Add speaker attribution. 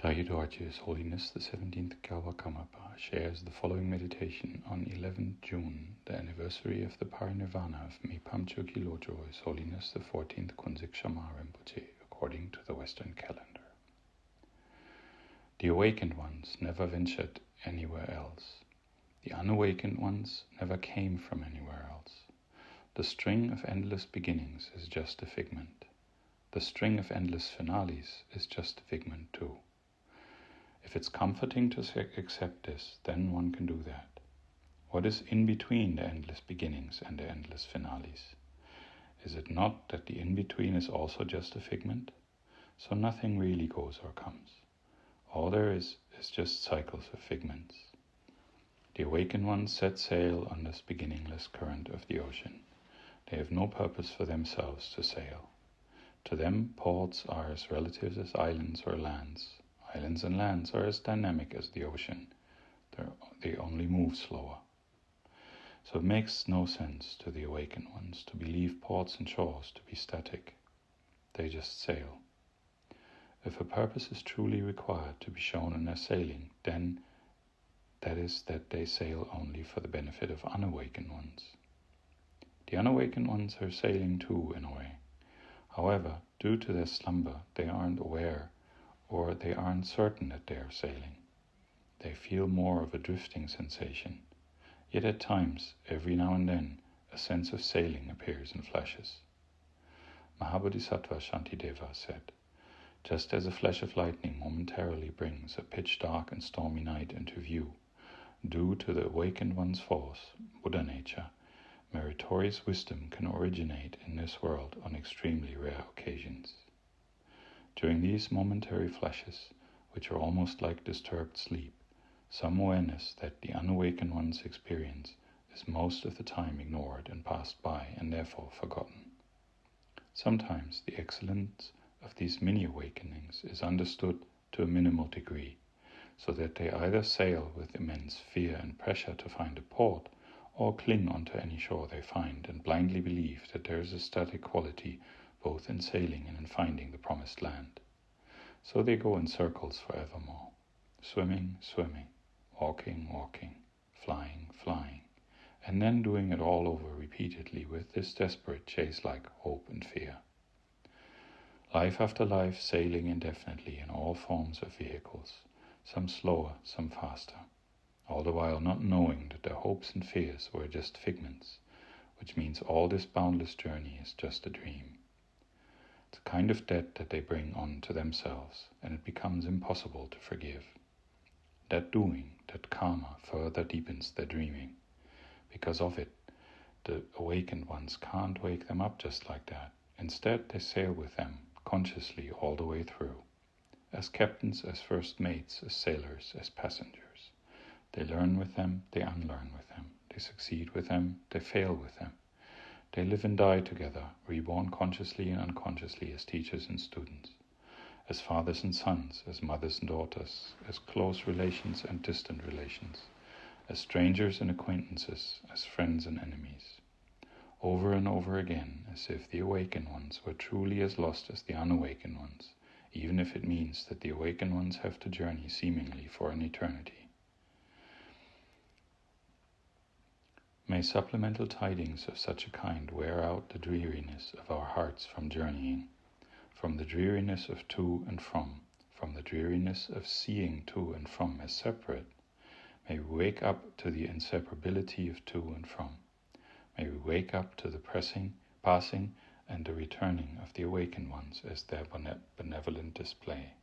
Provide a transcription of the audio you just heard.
Speaker 1: Thaye Droje, His Holiness the 17th Karmapa, shares the following meditation on 11th June, the anniversary of the parinirvana of Mepam Chökyi Lodro, His Holiness the 14th Kunzik Shamar Rinpoche, according to the Western calendar. The awakened ones never ventured anywhere else. The unawakened ones never came from anywhere else. The string of endless beginnings is just a figment. The string of endless finales is just a figment too. If it's comforting to accept this, then one can do that. What is in between the endless beginnings and the endless finales? Is it not that the in-between is also just a figment? So nothing really goes or comes. All there is just cycles of figments. The awakened ones set sail on this beginningless current of the ocean. They have no purpose for themselves to sail. To them, ports are as relative as islands or lands. Islands and lands are as dynamic as the ocean. They only move slower. So it makes no sense to the awakened ones to believe ports and shores to be static. They just sail. If a purpose is truly required to be shown in their sailing, then that is that they sail only for the benefit of unawakened ones. The unawakened ones are sailing too, in a way. However, due to their slumber, they aren't aware, or they aren't certain that they are sailing. They feel more of a drifting sensation. Yet at times, every now and then, a sense of sailing appears in flashes. Mahabodhisattva Shantideva said, "Just as a flash of lightning momentarily brings a pitch-dark and stormy night into view, due to the awakened one's force, Buddha nature, meritorious wisdom can originate in this world on extremely rare occasions." During these momentary flashes, which are almost like disturbed sleep, some awareness that the unawakened one's experience is most of the time ignored and passed by and therefore forgotten. Sometimes the excellence of these mini-awakenings is understood to a minimal degree, so that they either sail with immense fear and pressure to find a port, or cling onto any shore they find and blindly believe that there is a static quality both in sailing and in finding the promised land. So they go in circles forevermore, swimming, swimming, walking, walking, flying, flying, and then doing it all over repeatedly with this desperate chase like hope and fear. Life after life sailing indefinitely in all forms of vehicles, some slower, some faster, all the while not knowing that their hopes and fears were just figments, which means all this boundless journey is just a dream. It's a kind of debt that they bring on to themselves, and it becomes impossible to forgive. That doing, that karma, further deepens their dreaming. Because of it, the awakened ones can't wake them up just like that. Instead, they sail with them, consciously all the way through. As captains, as first mates, as sailors, as passengers. They learn with them, they unlearn with them. They succeed with them, they fail with them. They live and die together, reborn consciously and unconsciously as teachers and students, as fathers and sons, as mothers and daughters, as close relations and distant relations, as strangers and acquaintances, as friends and enemies. Over and over again, as if the awakened ones were truly as lost as the unawakened ones, even if it means that the awakened ones have to journey seemingly for an eternity. May supplemental tidings of such a kind wear out the dreariness of our hearts from journeying, from the dreariness of to and from the dreariness of seeing to and from as separate. May we wake up to the inseparability of to and from. May we wake up to the passing and the returning of the awakened ones as their benevolent display.